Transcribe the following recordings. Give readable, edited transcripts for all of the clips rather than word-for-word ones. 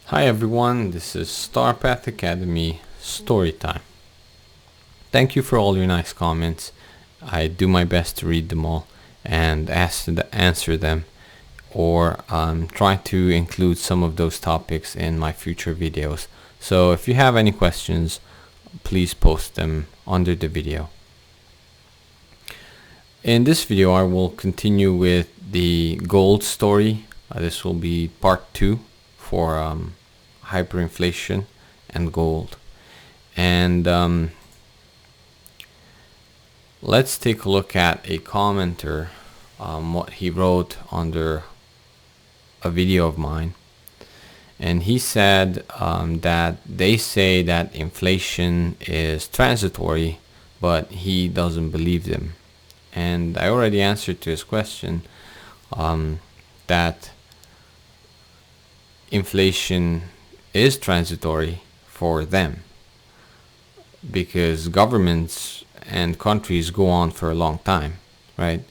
Hi everyone, this is Starpath Academy Storytime. Thank you for all your nice comments. I do my best to read them all and answer them, or try to include some of those topics in my future videos. So if you have any questions, please post them under the video. In this video I will continue with the gold story. This will be part 2 for hyperinflation and gold. And let's take a look at a commenter, what he wrote under a video of mine. And he said that they say that inflation is transitory, but he doesn't believe them. And I already answered to his question that inflation is transitory for them, because governments and countries go on for a long time, right?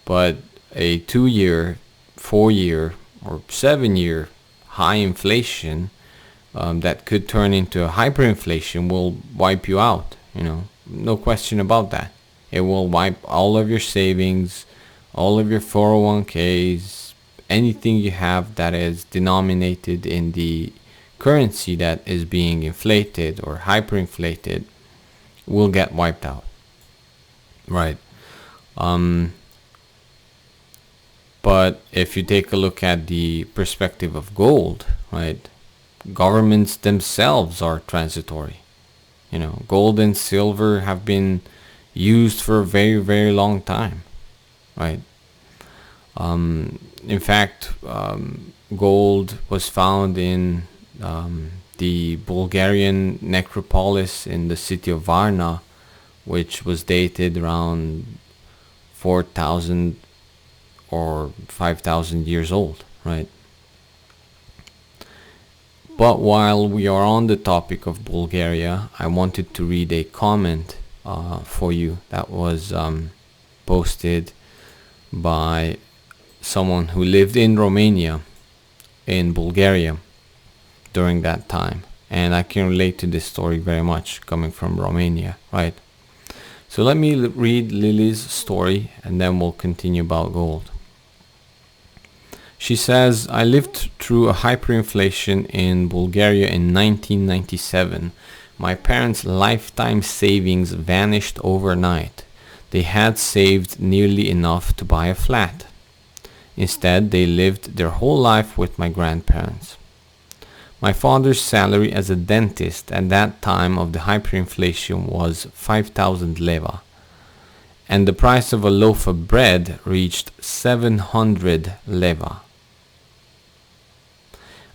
But a 2-year, 4-year, or 7-year high inflation that could turn into a hyperinflation will wipe you out, no question about that. It will wipe all of your savings, all of your 401ks, anything you have that is denominated in the currency that is being inflated or hyperinflated will get wiped out, right? But if you take a look at the perspective of gold, right, governments themselves are transitory. Gold and silver have been used for a very, very long time, right? In fact, gold was found in the Bulgarian necropolis in the city of Varna, which was dated around 4,000 or 5,000 years old, right? But while we are on the topic of Bulgaria, I wanted to read a comment for you that was posted by someone who lived in Romania, in Bulgaria, during that time. And I can relate to this story very much, coming from Romania, right? So let me read Lily's story and then we'll continue about gold. She says, I lived through a hyperinflation in Bulgaria in 1997. My parents' lifetime savings vanished overnight. They had saved nearly enough to buy a flat. Instead, they lived their whole life with my grandparents. My father's salary as a dentist at that time of the hyperinflation was 5,000 leva, and the price of a loaf of bread reached 700 leva.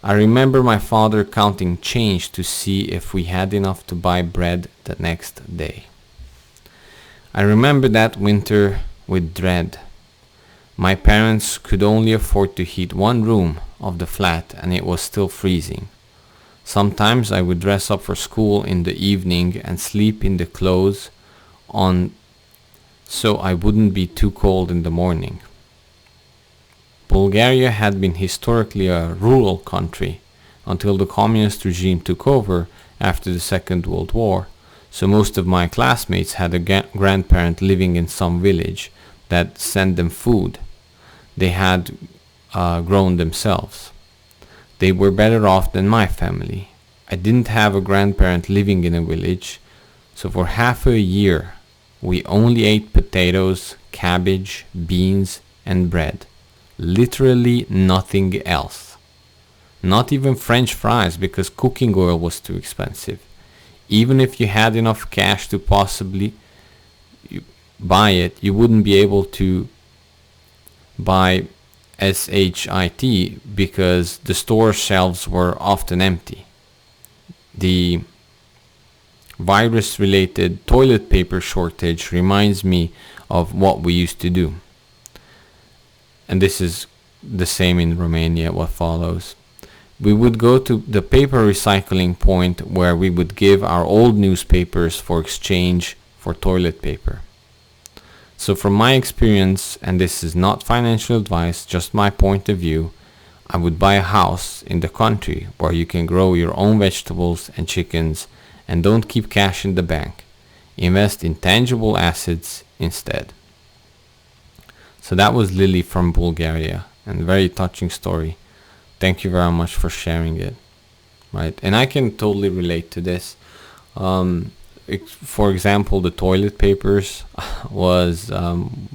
I remember my father counting change to see if we had enough to buy bread the next day. I remember that winter with dread. My parents could only afford to heat one room of the flat and it was still freezing. Sometimes I would dress up for school in the evening and sleep in the clothes on so I wouldn't be too cold in the morning. Bulgaria had been historically a rural country until the communist regime took over after the Second World War, so most of my classmates had a grandparent living in some village that sent them food they had grown themselves. They were better off than my family. I didn't have a grandparent living in a village, so for half a year we only ate potatoes, cabbage, beans, and bread. Literally nothing else. Not even French fries, because cooking oil was too expensive. Even if you had enough cash to possibly buy it, you wouldn't be able to buy SHIT because the store shelves were often empty. The virus-related toilet paper shortage reminds me of what we used to do. And this is the same in Romania, what follows. We would go to the paper recycling point where we would give our old newspapers for exchange for toilet paper. So from my experience, and this is not financial advice, just my point of view, I would buy a house in the country where you can grow your own vegetables and chickens and don't keep cash in the bank. Invest in tangible assets instead. So that was Lily from Bulgaria, and very touching story. Thank you very much for sharing it. Right, and I can totally relate to this. For example, the toilet papers was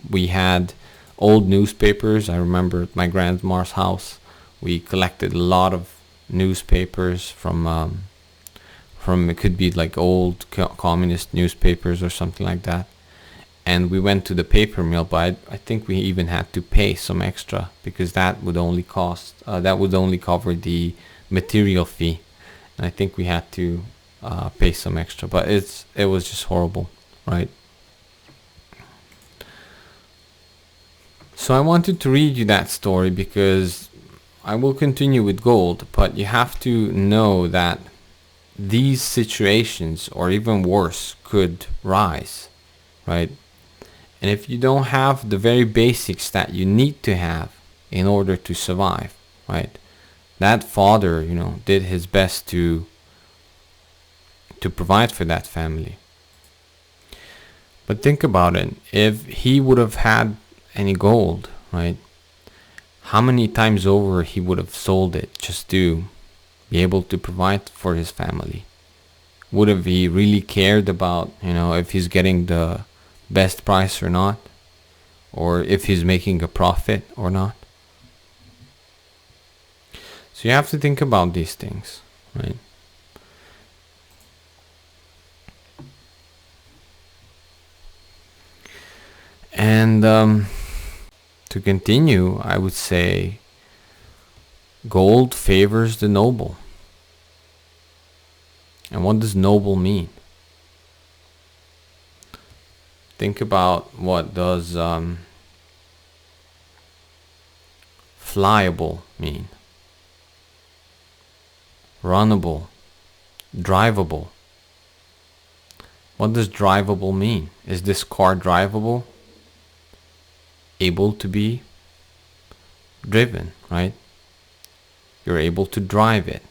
we had old newspapers. I remember at my grandma's house, we collected a lot of newspapers from it could be like old communist newspapers or something like that. And we went to the paper mill, but I think we even had to pay some extra because that would only cover the material fee. And I think we had to pay some extra, but it was just horrible, right? So I wanted to read you that story because I will continue with gold, but you have to know that these situations, or even worse, could rise, right? And if you don't have the very basics that you need to have in order to survive, right? That father, did his best to provide for that family. But think about it. If he would have had any gold, right? How many times over he would have sold it just to be able to provide for his family? Would have he really cared about, if he's getting the best price or not, or if he's making a profit or not? So you have to think about these things, right? And to continue, I would say gold favors the noble. And what does noble mean? Think about what does flyable mean? Runnable, drivable. What does drivable mean? Is this car drivable? Able to be driven, right? You're able to drive it.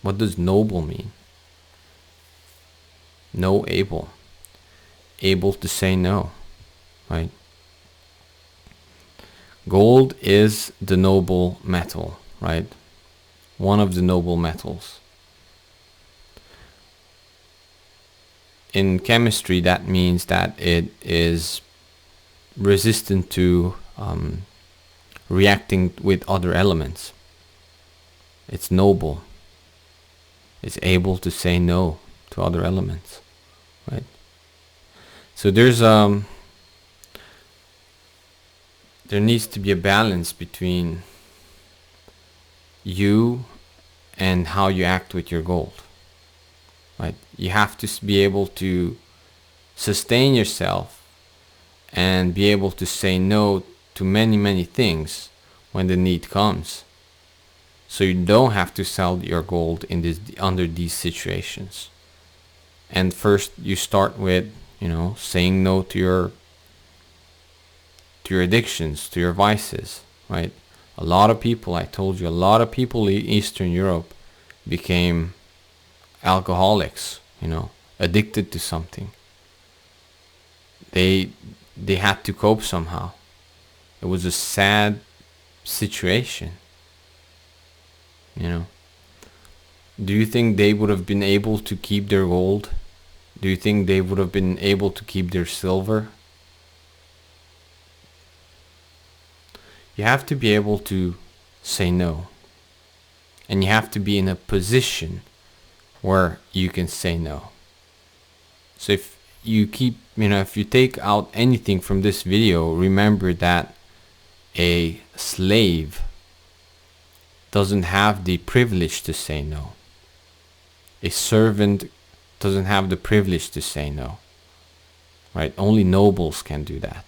What does noble mean? No able. Able to say no, right? Gold is the noble metal, right? One of the noble metals. In chemistry, that means that it is resistant to reacting with other elements. It's noble. It's able to say no to other elements, right? So there needs to be a balance between you and how you act with your gold, right? You have to be able to sustain yourself and be able to say no to many, many things when the need comes. So you don't have to sell your gold under these situations. And first you start with, saying no to your addictions, to your vices, right? A lot of people in Eastern Europe became alcoholics, addicted to something. They had to cope somehow. It was a sad situation, Do you think they would have been able to keep their gold? Do you think they would have been able to keep their silver? You have to be able to say no. And you have to be in a position where you can say no. So if you take out anything from this video, remember that a slave doesn't have the privilege to say no. A servant doesn't have the privilege to say no, right? Only nobles can do that.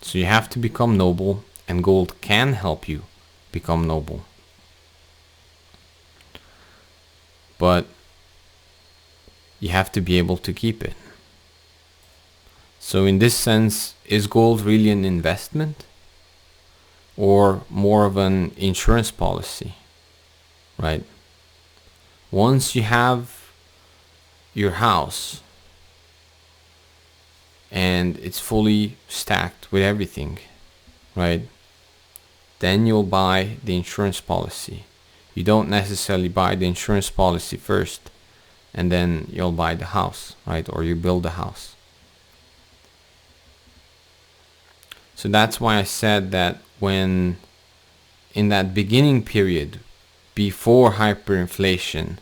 So you have to become noble, and gold can help you become noble. But you have to be able to keep it. So in this sense, is gold really an investment? or more of an insurance policy, right? Once you have your house and it's fully stacked with everything, right, then you'll buy the insurance policy. You don't necessarily buy the insurance policy first and then you'll buy the house, right? Or you build the house. So that's why I said that when in that beginning period, before hyperinflation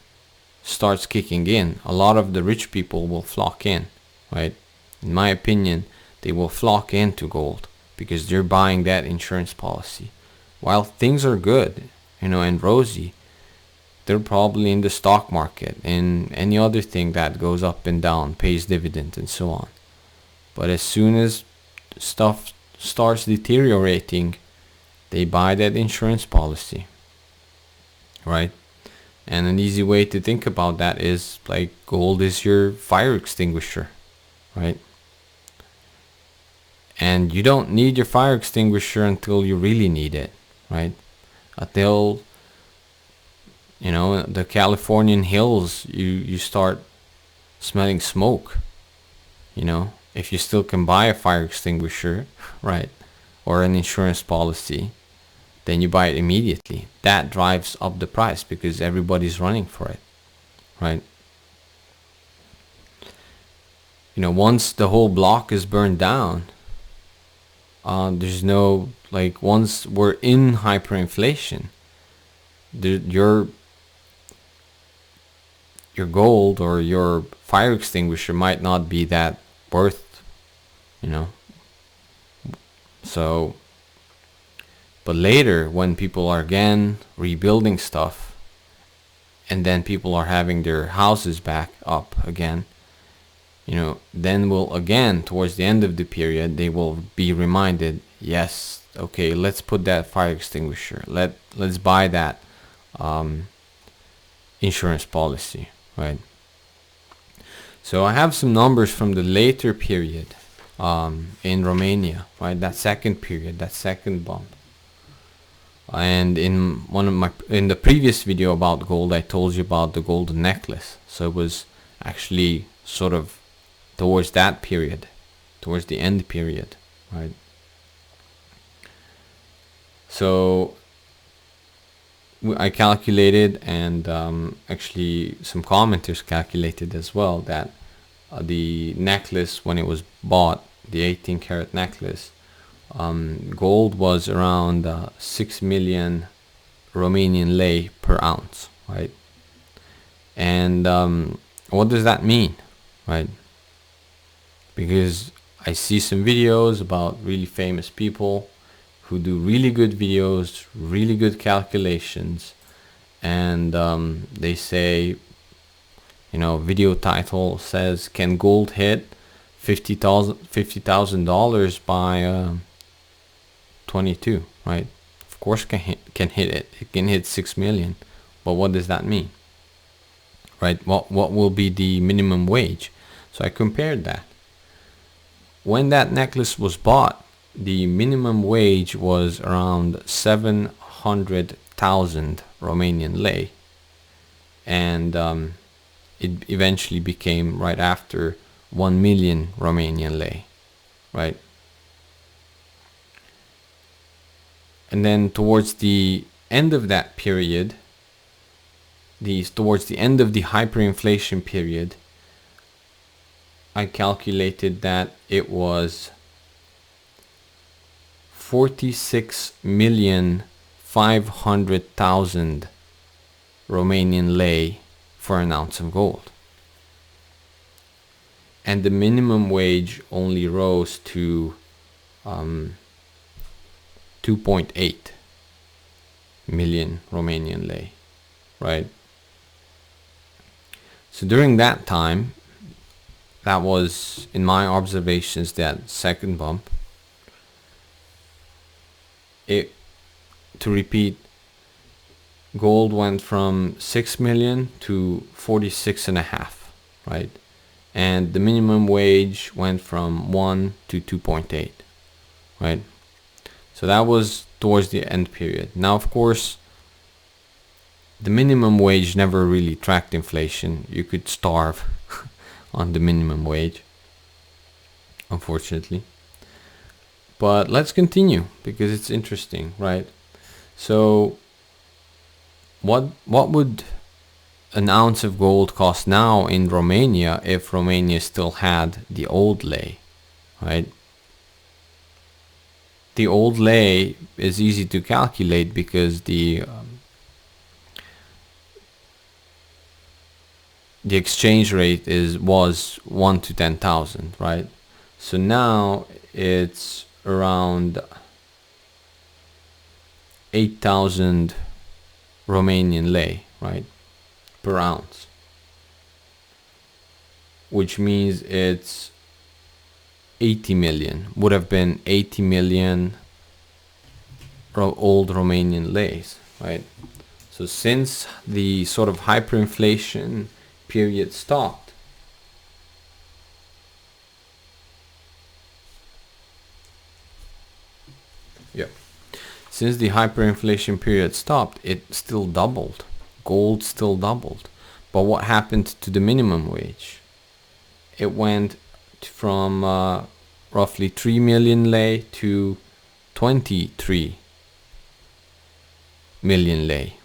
starts kicking in, a lot of the rich people will flock in, right? In my opinion, they will flock into gold because they're buying that insurance policy. While things are good, and rosy, they're probably in the stock market and any other thing that goes up and down, pays dividend and so on. But as soon as stuff starts deteriorating, they buy that insurance policy, right? And an easy way to think about that is like gold is your fire extinguisher, right? And you don't need your fire extinguisher until you really need it, right? Until the Californian hills, you start smelling smoke. If you still can buy a fire extinguisher, right, or an insurance policy, then you buy it immediately. That drives up the price because everybody's running for it, right? Once the whole block is burned down, there's no, once we're in hyperinflation, your gold or your fire extinguisher might not be that worth, So, but later when people are again rebuilding stuff and then people are having their houses back up again, then will again, towards the end of the period, they will be reminded, yes, okay, let's put that fire extinguisher. Let's buy that insurance policy, right? So I have some numbers from the later period in Romania, right? That second period, that second bump. And in in the previous video about gold, I told you about the golden necklace. So it was actually sort of towards that period, towards the end period, right? So I calculated, and actually some commenters calculated as well, that the necklace, when it was bought, the 18 karat necklace, gold was around 6 million Romanian lei per ounce, right? And what does that mean, right? Because I see some videos about really famous people who do really good videos, really good calculations, and they say, video title says, can gold hit $50,000 by 22, right? Of course can hit it. It can hit 6 million, but what does that mean, right? What will be the minimum wage? So I compared that. When that necklace was bought, the minimum wage was around 700,000 Romanian lei, and it eventually became, right after, 1 million Romanian lei, right? And then towards the end of that period, towards the end of the hyperinflation period, I calculated that it was 46,500,000 Romanian lei for an ounce of gold. And the minimum wage only rose to 2.8 million Romanian lei, right? So during that time, that was, in my observations, that second bump. To repeat, gold went from 6 million to 46.5, right? And the minimum wage went from 1 to 2.8, right? So that was towards the end period. Now, of course, the minimum wage never really tracked inflation. You could starve on the minimum wage, unfortunately. But let's continue because it's interesting, right? So what would an ounce of gold cost now in Romania if Romania still had the old lei, right? The old lei is easy to calculate because the exchange rate was 1 to 10,000, right? So now it's around 8,000 Romanian lei, right, per ounce, which means it's 80 million, would have been 80 million old Romanian leis, right? So since the sort of hyperinflation period stopped, since the hyperinflation period stopped, it still doubled. Gold still doubled. But what happened to the minimum wage? It went from roughly 3 million lei to 23 million lei,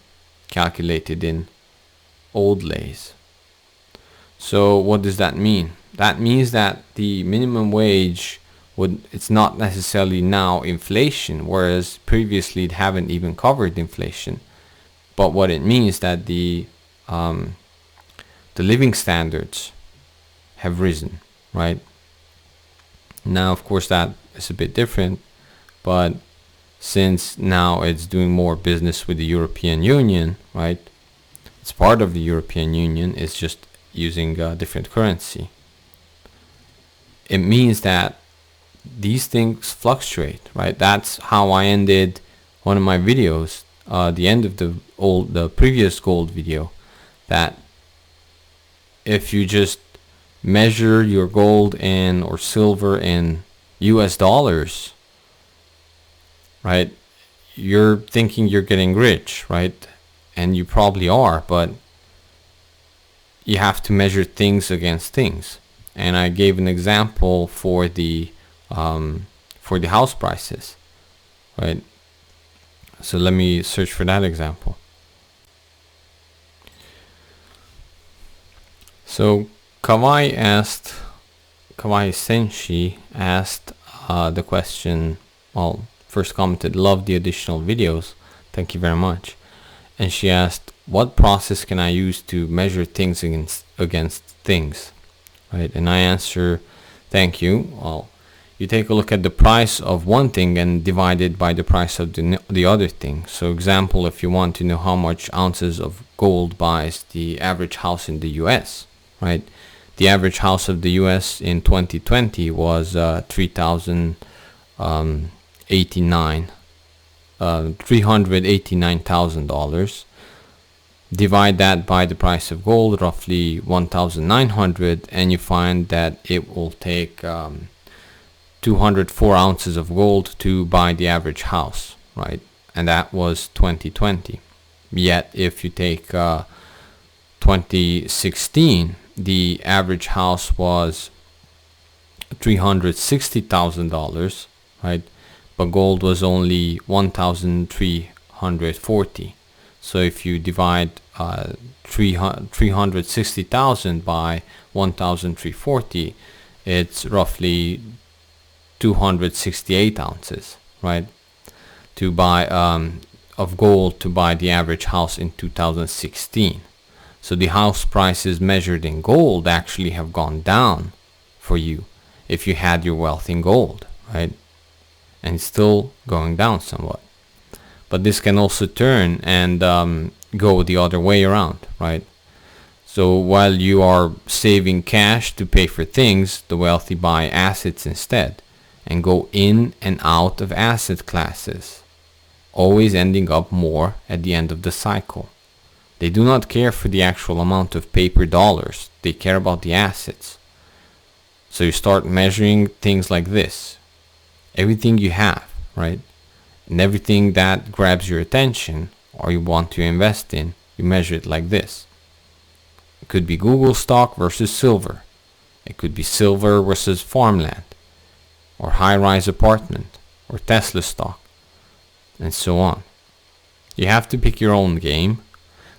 calculated in old leis. So what does that mean? That means that the minimum wage it's not necessarily now inflation, whereas previously it haven't even covered inflation. But what it means that the living standards have risen, right? Now, of course, that is a bit different, but since now it's doing more business with the European Union, right? It's part of the European Union, it's just using a different currency. It means that these things fluctuate, right? That's how I ended one of my videos, the end of the previous gold video, that if you just measure your gold or silver in US dollars, right, you're thinking you're getting rich, right? And you probably are, but you have to measure things against things. And I gave an example for the house prices, right? So let me search for that example. So Kawai Senshi asked the question, well, first commented, love the additional videos, thank you very much. And she asked, what process can I use to measure things against things, right? And I answer, thank you. Well, you take a look at the price of one thing and divide it by the price of the other thing. So example, if you want to know how much ounces of gold buys the average house in the US, right? The average house of the US in 2020 was $389,000. Divide that by the price of gold, roughly 1,900, and you find that it will take 204 ounces of gold to buy the average house, right? And that was 2020. Yet if you take 2016, the average house was $360,000, right? But gold was only 1,340. So if you divide 360,000 by 1,340, it's roughly 268 ounces, right? To buy of gold to buy the average house in 2016. So the house prices measured in gold actually have gone down for you if you had your wealth in gold, right? And it's still going down somewhat. But this can also turn and go the other way around, right? So while you are saving cash to pay for things, the wealthy buy assets instead and go in and out of asset classes, always ending up more at the end of the cycle. They do not care for the actual amount of paper dollars. They care about the assets. So you start measuring things like this. Everything you have, right? And everything that grabs your attention or you want to invest in, you measure it like this. It could be Google stock versus silver. It could be silver versus farmland, or high-rise apartment, or Tesla stock, and so on. You have to pick your own game.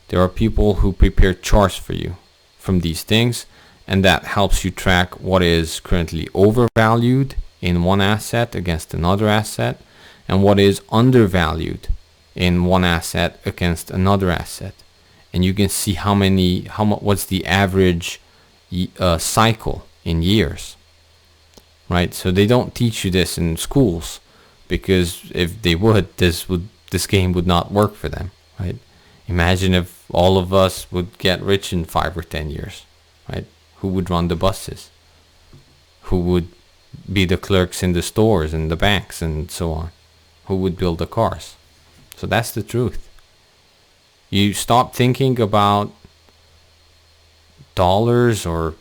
There are people who prepare charts for you from these things, and that helps you track what is currently overvalued in one asset against another asset, and what is undervalued in one asset against another asset. And you can see what's the average cycle in years, right? So they don't teach you this in schools, because if they would, this game would not work for them, right? Imagine if all of us would get rich in 5 or 10 years, right? Who would run the buses? Who would be the clerks in the stores and the banks and so on? Who would build the cars? So that's the truth. You stop thinking about dollars or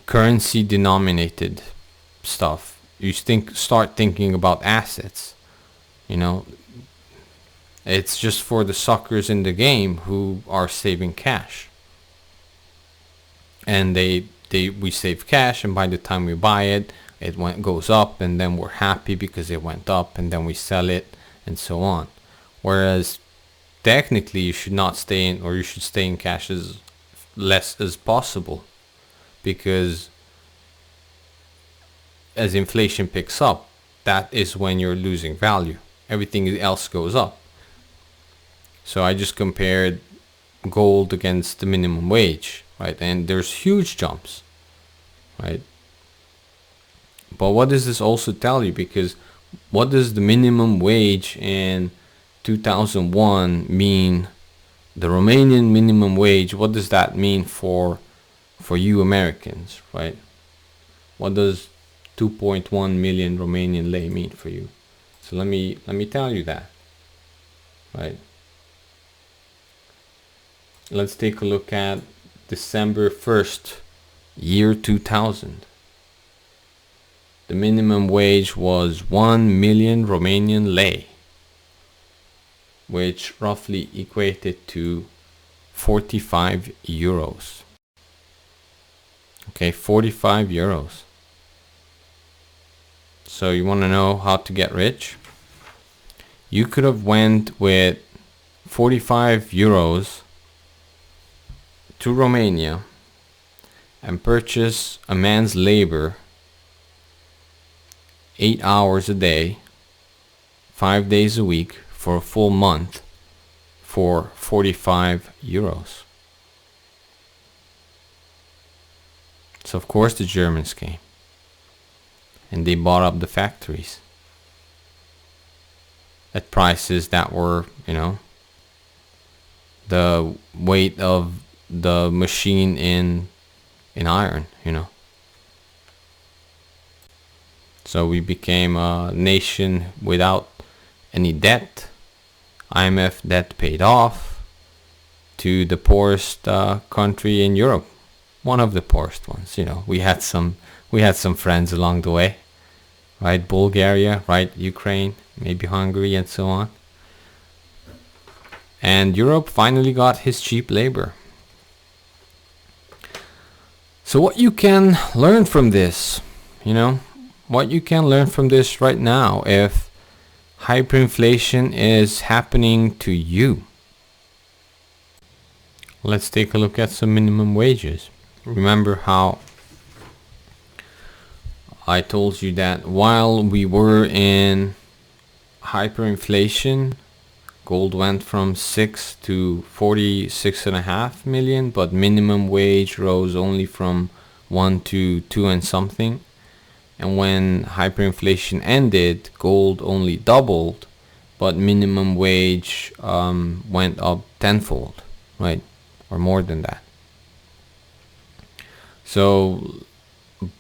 currency denominated stuff. You start thinking about assets. You know, it's just for the suckers in the game who are saving cash. And we save cash, and by the time we buy it, goes up, and then we're happy because it went up, and then we sell it, and so on. Whereas technically you should not stay in, or you should stay in cash as less as possible, because as inflation picks up, that is when you're losing value. Everything else goes up. So I just compared gold against the minimum wage, right? And there's huge jumps, right? But what does this also tell you? Because what does the minimum wage in 2001 mean? The Romanian minimum wage, what does that mean for you Americans, right? What does 2.1 million Romanian lei mean for you? So let me tell you that, right? Let's take a look at December 1st, year 2000. The minimum wage was 1 million Romanian lei, which roughly equated to 45 euros. Okay, 45 euros. So you want to know how to get rich? You could have went with 45 euros to Romania and purchased a man's labor 8 hours a day, 5 days a week for a full month for 45 euros. So of course the Germans came and they bought up the factories at prices that were, the weight of the machine in iron, So we became a nation without any debt. IMF debt paid off, to the poorest country in Europe, one of the poorest ones. We had some friends along the way, right? Bulgaria, right? Ukraine, maybe Hungary, and so on. And Europe finally got his cheap labor. So what you can learn from this, what you can learn from this right now, if hyperinflation is happening to you. Let's take a look at some minimum wages. Remember how I told you that while we were in hyperinflation, gold went from 6 to 46.5 million, but minimum wage rose only from 1 to 2 and something. And when hyperinflation ended, gold only doubled, but minimum wage went up tenfold, right? Or more than that. So,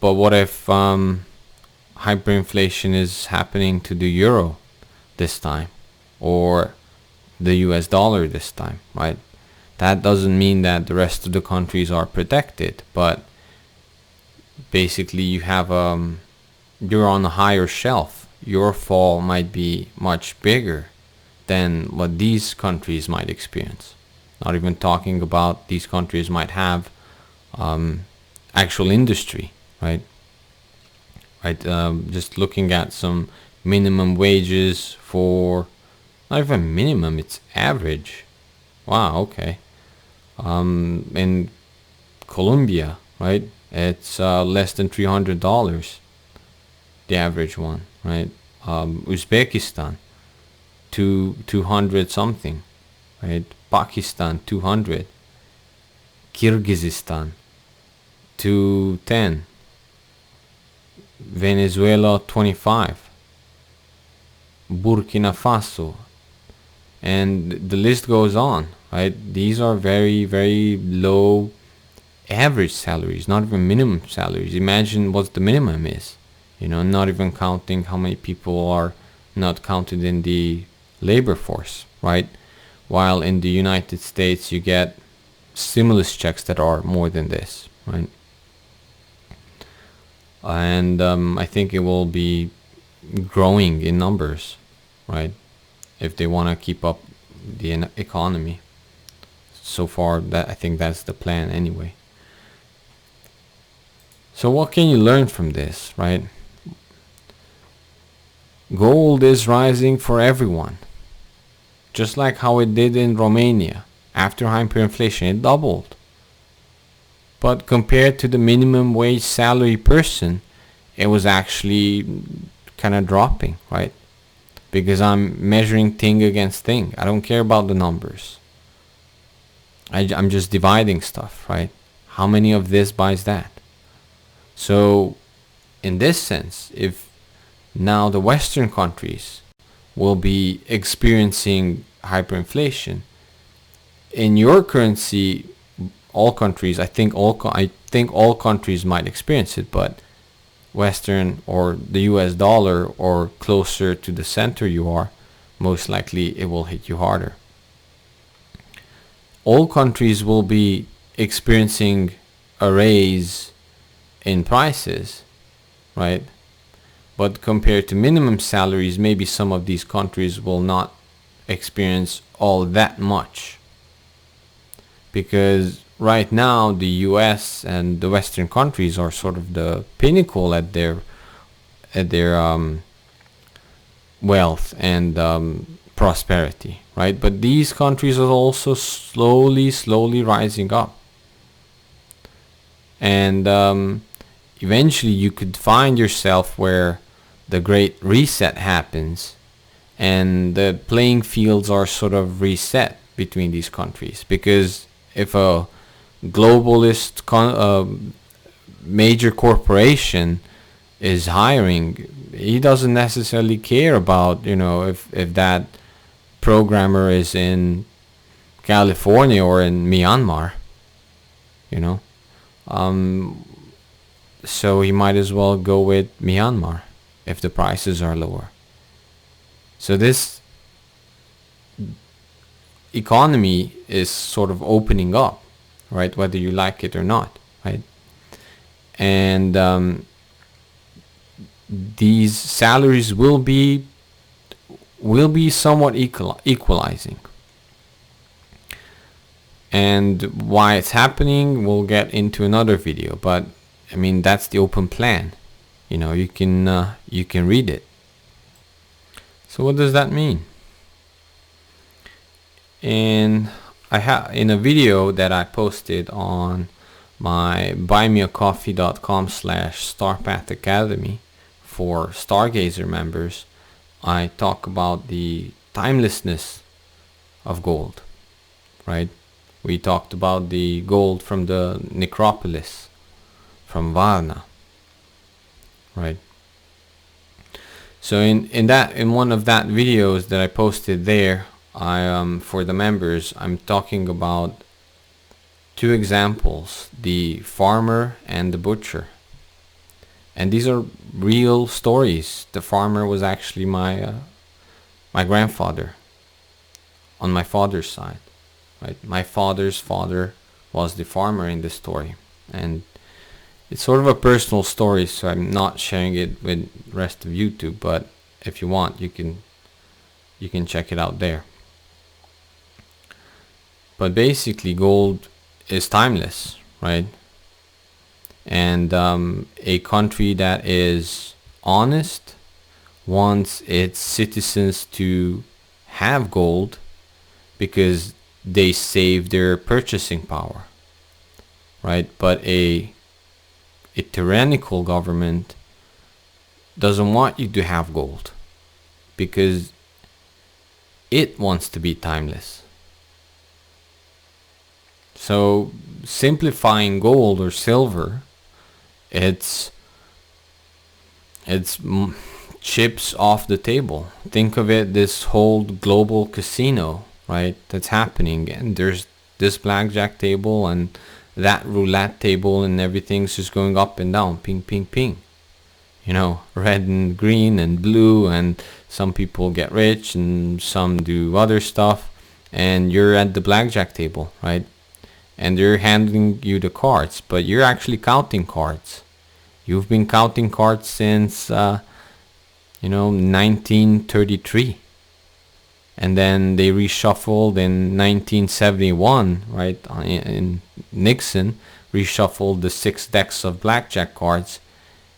but what if hyperinflation is happening to the euro this time, or the US dollar this time, right? That doesn't mean that the rest of the countries are protected, but basically you have you're on a higher shelf your fall might be much bigger than what these countries might experience. Not even talking about these countries might have actual industry, right? Right. Just looking at some minimum wages for, not even minimum, it's average. Wow. Okay. In Colombia, right? It's less than $300, the average one, right? Uzbekistan, 200 something, right? Pakistan, 200. Kyrgyzstan, 210. Venezuela, 25. Burkina Faso, and the list goes on, right? These are very, very low average salaries, not even minimum salaries. Imagine what the minimum is, not even counting how many people are not counted in the labor force, right? While in the United States you get stimulus checks that are more than this, right? And I think it will be growing in numbers, right? If they want to keep up the economy. So far, that I think that's the plan anyway. So what can you learn from this, right? Gold is rising for everyone. Just like how it did in Romania. After hyperinflation, it doubled. But compared to the minimum wage salary person, it was actually kind of dropping, right? Because I'm measuring thing against thing. I don't care about the numbers. I'm just dividing stuff, right? How many of this buys that? So, in this sense, if now the Western countries will be experiencing hyperinflation, in your currency, all countries, I think all countries might experience it, but Western or the US dollar or closer to the center you are, most likely it will hit you harder. All countries will be experiencing a raise in prices, right? But compared to minimum salaries, maybe some of these countries will not experience all that much. Because right now the US and the Western countries are sort of the pinnacle at their wealth and prosperity, right? But these countries are also slowly rising up, and eventually you could find yourself where the Great Reset happens, and the playing fields are sort of reset between these countries. Because if a globalist major corporation is hiring, he doesn't necessarily care about, if that programmer is in California or in Myanmar, so he might as well go with Myanmar if the prices are lower. So this economy is sort of opening up, right? Whether you like it or not, right? And these salaries will be somewhat equalizing. And why it's happening, we'll get into another video. But I mean, that's the open plan. You can read it. So what does that mean? In a video that I posted on my buymeacoffee.com/Starpath Academy for Stargazer members, I talk about the timelessness of gold, right? We talked about the gold from the necropolis, from Varna, right? So in one of that videos that I posted there, for the members, I'm talking about two examples, the farmer and the butcher. And these are real stories. The farmer was actually my grandfather on my father's side, right? My father's father was the farmer in this story. And it's sort of a personal story, so I'm not sharing it with the rest of YouTube, but if you want, you can check it out there. But basically, gold is timeless, right? And a country that is honest wants its citizens to have gold because they save their purchasing power, right? But a tyrannical government doesn't want you to have gold because it wants to be timeless. So simplifying gold or silver, it's chips off the table. Think of it, this whole global casino, right, that's happening, and there's this blackjack table and that roulette table, and everything's just going up and down, ping, ping, ping. You know, red and green and blue, and some people get rich and some do other stuff, and you're at the blackjack table, right? And they're handing you the cards, but you're actually counting cards. You've been counting cards since 1933, and then they reshuffled in 1971, right? In Nixon reshuffled the 6 decks of blackjack cards,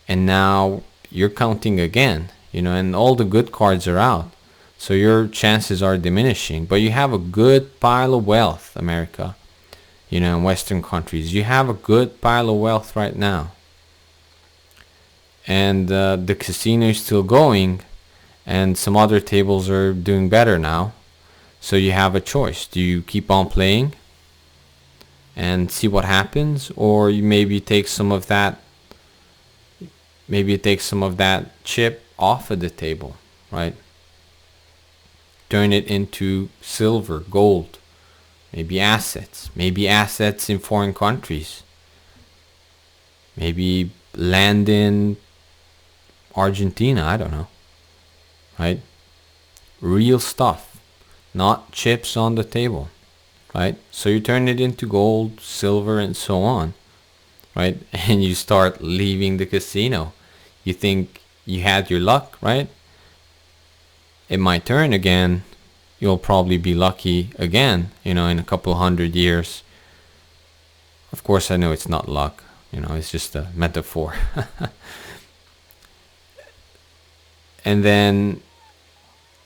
and now you're counting again, and all the good cards are out, so your chances are diminishing. But you have a good pile of wealth, America, in Western countries. You have a good pile of wealth right now, and the casino is still going, and some other tables are doing better now. So you have a choice. Do you keep on playing and see what happens, or you maybe take some of that chip off of the table, right? Turn it into silver, gold, maybe assets in foreign countries, maybe land in Argentina, I don't know, right? Real stuff, not chips on the table, right? So you turn it into gold, silver, and so on, right? And you start leaving the casino. You think you had your luck, right? It might turn again. You'll probably be lucky again, in a couple 100 years. Of course, I know it's not luck, it's just a metaphor. And then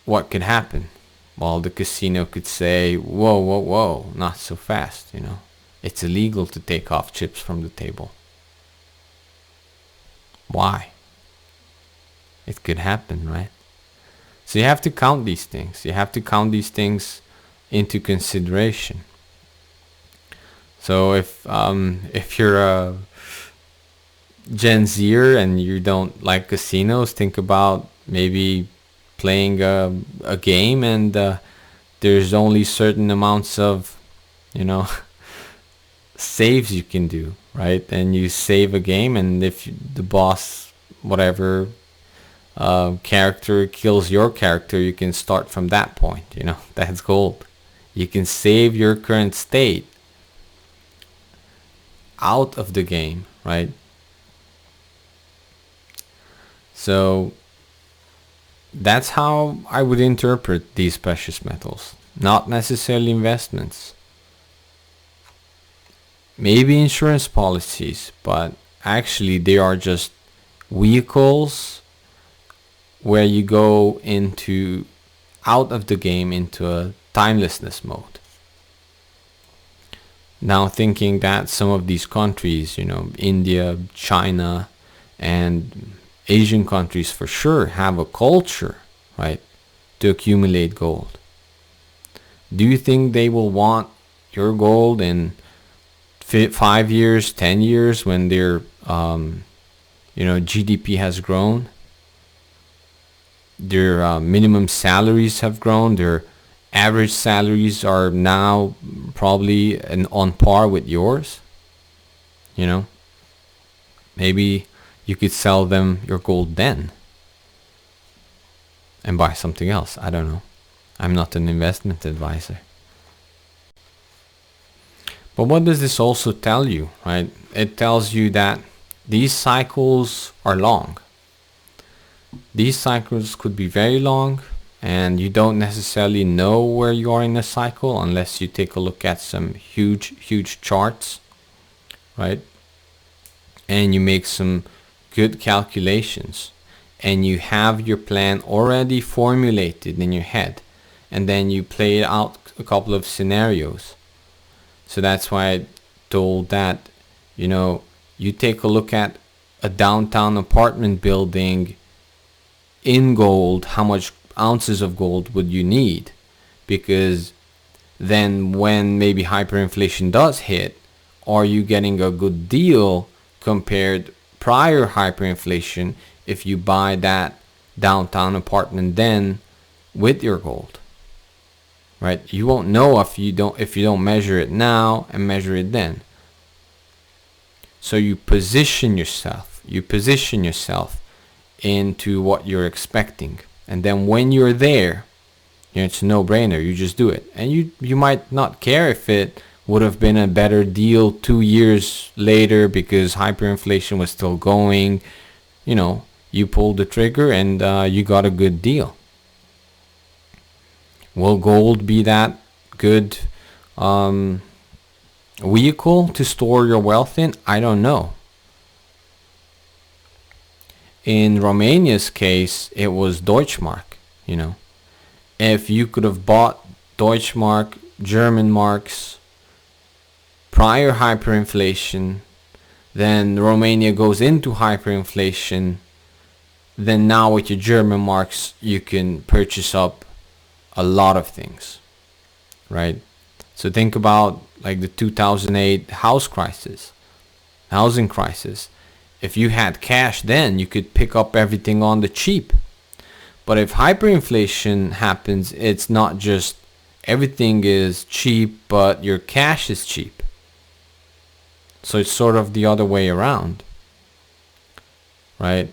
what could happen? Well, the casino could say, whoa, not so fast, It's illegal to take off chips from the table. Why? It could happen, right? So you have to count these things. You have to count these things into consideration. So if you're a Gen Zer and you don't like casinos, think about maybe playing a game, and there's only certain amounts of saves you can do, right? And you save a game, and if the boss, whatever character kills your character, you can start from that point. That's gold. You can save your current state out of the game, right? So that's how I would interpret these precious metals. Not necessarily investments. Maybe insurance policies, but actually they are just vehicles where you go out of the game into a timelessness mode. Now thinking that some of these countries, India, China, and Asian countries for sure have a culture, right, to accumulate gold. Do you think they will want your gold in 5 years, 10 years, when their GDP has grown, their minimum salaries have grown, their average salaries are now probably on par with yours? Maybe you could sell them your gold then and buy something else. I don't know. I'm not an investment advisor. But what does this also tell you, right? It tells you that these cycles are long. These cycles could be very long, and you don't necessarily know where you are in the cycle unless you take a look at some huge charts, right? And you make some good calculations, and you have your plan already formulated in your head, and then you play out a couple of scenarios. So that's why I told that, you take a look at a downtown apartment building in gold. How much ounces of gold would you need? Because then when maybe hyperinflation does hit, are you getting a good deal compared prior hyperinflation if you buy that downtown apartment then with your gold? Right? You won't know if you don't measure it now and measure it then. So you position yourself into what you're expecting, and then when you're there, it's a no-brainer. You just do it, and you might not care if it would have been a better deal 2 years later because hyperinflation was still going. You pulled the trigger and you got a good deal. Will gold be that good vehicle to store your wealth in? I don't know. In Romania's case, it was Deutschmark, If you could have bought Deutschmark, German marks, prior hyperinflation, then Romania goes into hyperinflation, then now with your German marks, you can purchase up a lot of things, right? So think about like the 2008 housing crisis. If you had cash then, you could pick up everything on the cheap. But if hyperinflation happens, it's not just everything is cheap, but your cash is cheap. So it's sort of the other way around, right?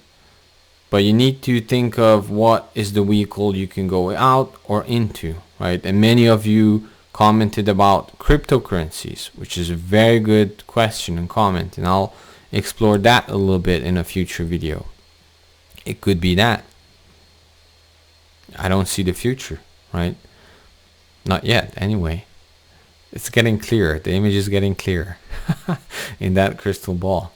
But you need to think of what is the vehicle you can go out or into, right? And many of you commented about cryptocurrencies, which is a very good question and comment, and I'll explore that a little bit in a future video. It could be that. I don't see the future, right? Not yet, anyway. It's getting clearer. The image is getting clearer in that crystal ball.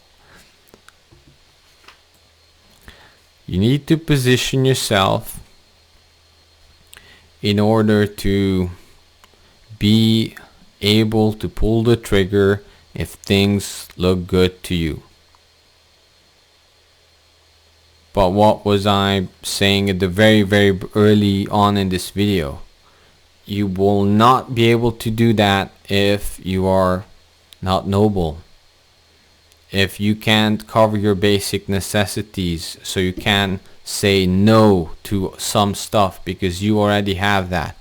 You need to position yourself in order to be able to pull the trigger if things look good to you. But what was I saying at the very early on in this video? You will not be able to do that if you are not noble. If you can't cover your basic necessities, so you can say no to some stuff because you already have that.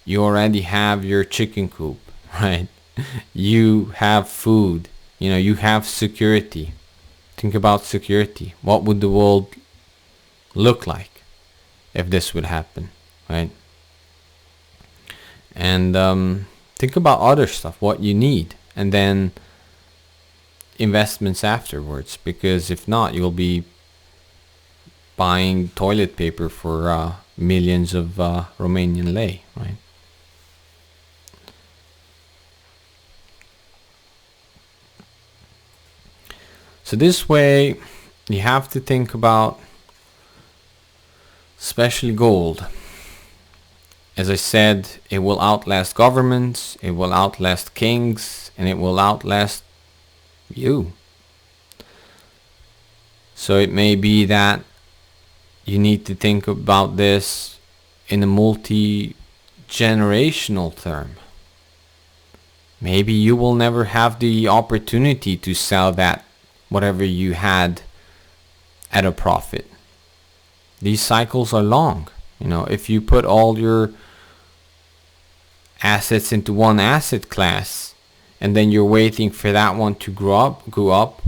You already have your chicken coop, right? You have food, you have security. Think about security. What would the world look like if this would happen, right? And think about other stuff, what you need, and then investments afterwards, because if not, you'll be buying toilet paper for millions of Romanian lei, right? So this way, you have to think about, especially gold. As I said, it will outlast governments, it will outlast kings, and it will outlast you. So it may be that you need to think about this in a multi-generational term. Maybe you will never have the opportunity to sell that whatever you had at a profit. These cycles are long. If you put all your assets into one asset class and then you're waiting for that one to go up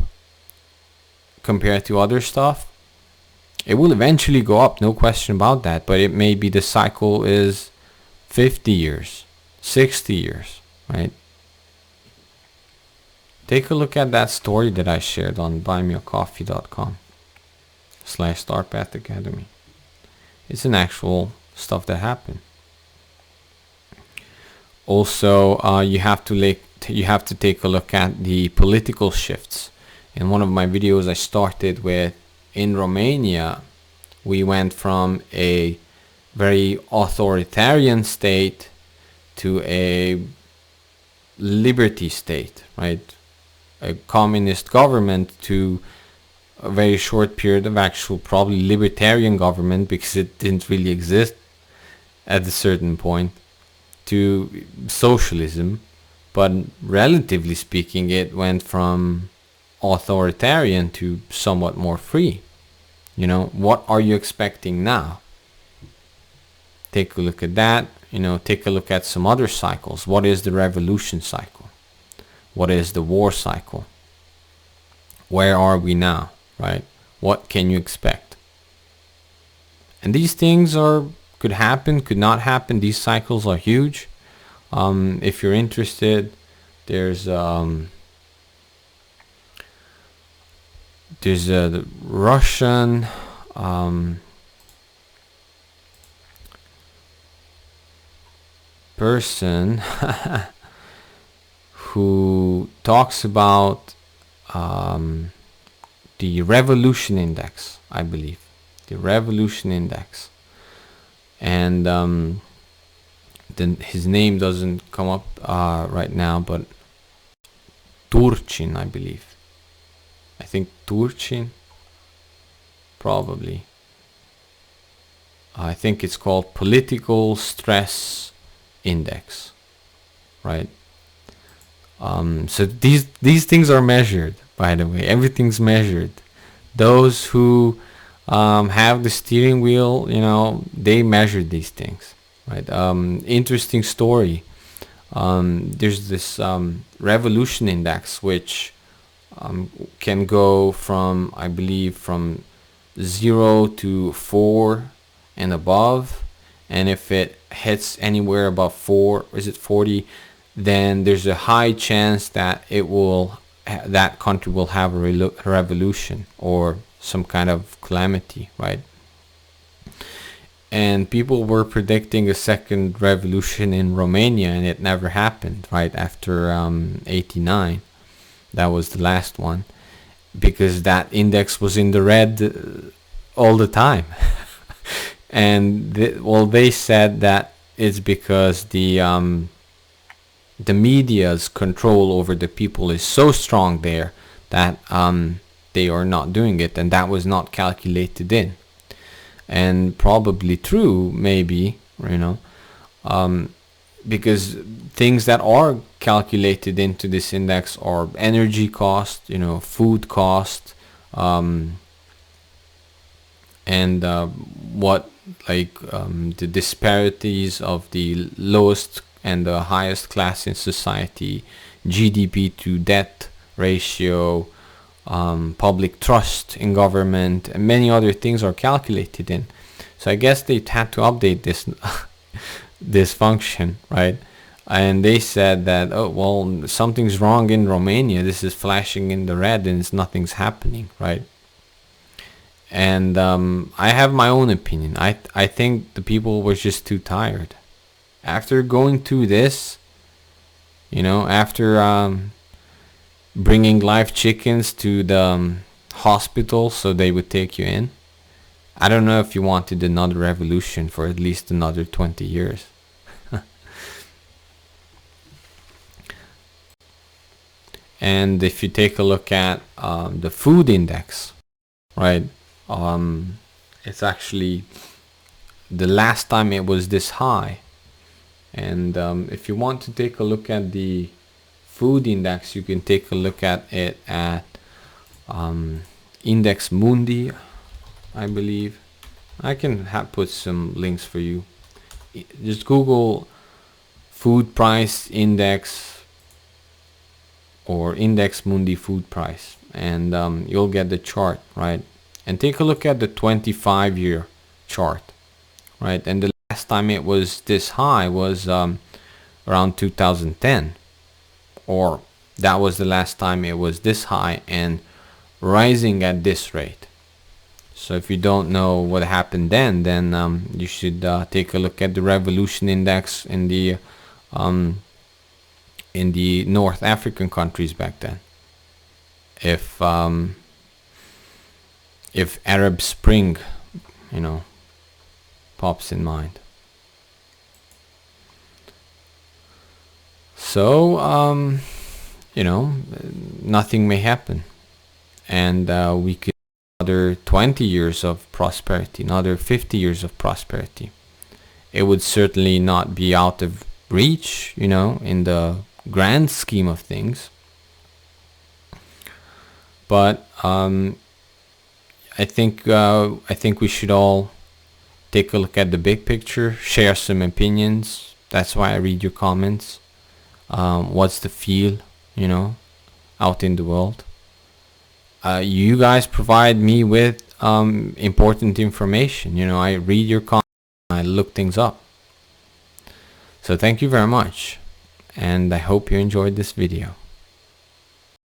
compared to other stuff, it will eventually go up, no question about that, but it may be the cycle is 50 years, 60 years, right? Take a look at that story that I shared on buymeacoffee.com. /Starpath Academy. It's an actual stuff that happened. Also, you have to take a look at the political shifts. In one of my videos, I started with, in Romania, we went from a very authoritarian state to a liberty state, right? A communist government to a very short period of actual probably libertarian government, because it didn't really exist at a certain point, to socialism. But relatively speaking, it went from authoritarian to somewhat more free. You know, what are you expecting now? Take a look at that. You know, take a look at some other cycles. What is the revolution cycle? What is the war cycle? Where are we now, right? What can you expect? And these things could happen, could not happen. These cycles are huge. If you're interested, there's a Russian person who talks about the revolution index, I believe, the revolution index, and his name doesn't come up right now, but Turchin, I believe. I think Turchin, probably. I think it's called political stress index, right? So these things are measured, by the way. Everything's measured. Those who have the steering wheel, you know, they measure these things, right? Interesting story. There's this revolution index, which can go from, I believe, from 0 to 4 and above. And if it hits anywhere above 4, is it 40, then there's a high chance that that country will have a revolution or some kind of calamity, right? And people were predicting a second revolution in Romania, and it never happened, right? After 89, that was the last one, because that index was in the red all the time. And they said that it's because the media's control over the people is so strong there that they are not doing it, and that was not calculated in. And probably true, maybe, you know, because things that are calculated into this index are energy cost, you know, food cost, and the disparities of the lowest and the highest class in society, GDP to debt ratio, public trust in government, and many other things are calculated in. So I guess they had to update this this function, right? And they said that, oh well, something's wrong in Romania. This is flashing in the red, and nothing's happening, right? And I have my own opinion. I think the people were just too tired after going through this. You know, after bringing live chickens to the hospital so they would take you in. I don't know if you wanted another revolution for at least another 20 years. And if you take a look at the food index, right? It's actually the last time it was this high. And if you want to take a look at the food index, you can take a look at it at Index Mundi, I believe. I can put some links for you. Just Google food price index or Index Mundi food price, and you'll get the chart, right? And take a look at the 25-year chart, right? And the last time it was this high was around 2010, or that was the last time it was this high and rising at this rate. So if you don't know what happened then you should take a look at the revolution index in the North African countries back then. If Arab Spring, you know, pops in mind. So you know, nothing may happen, and we could another 20 years of prosperity, another 50 years of prosperity. It would certainly not be out of reach, you know, in the grand scheme of things. But I think we should all take a look at the big picture, share some opinions. That's why I read your comments. What's the feel, you know, out in the world? You guys provide me with important information. You know, I read your comments, I look things up. So thank you very much, and I hope you enjoyed this video.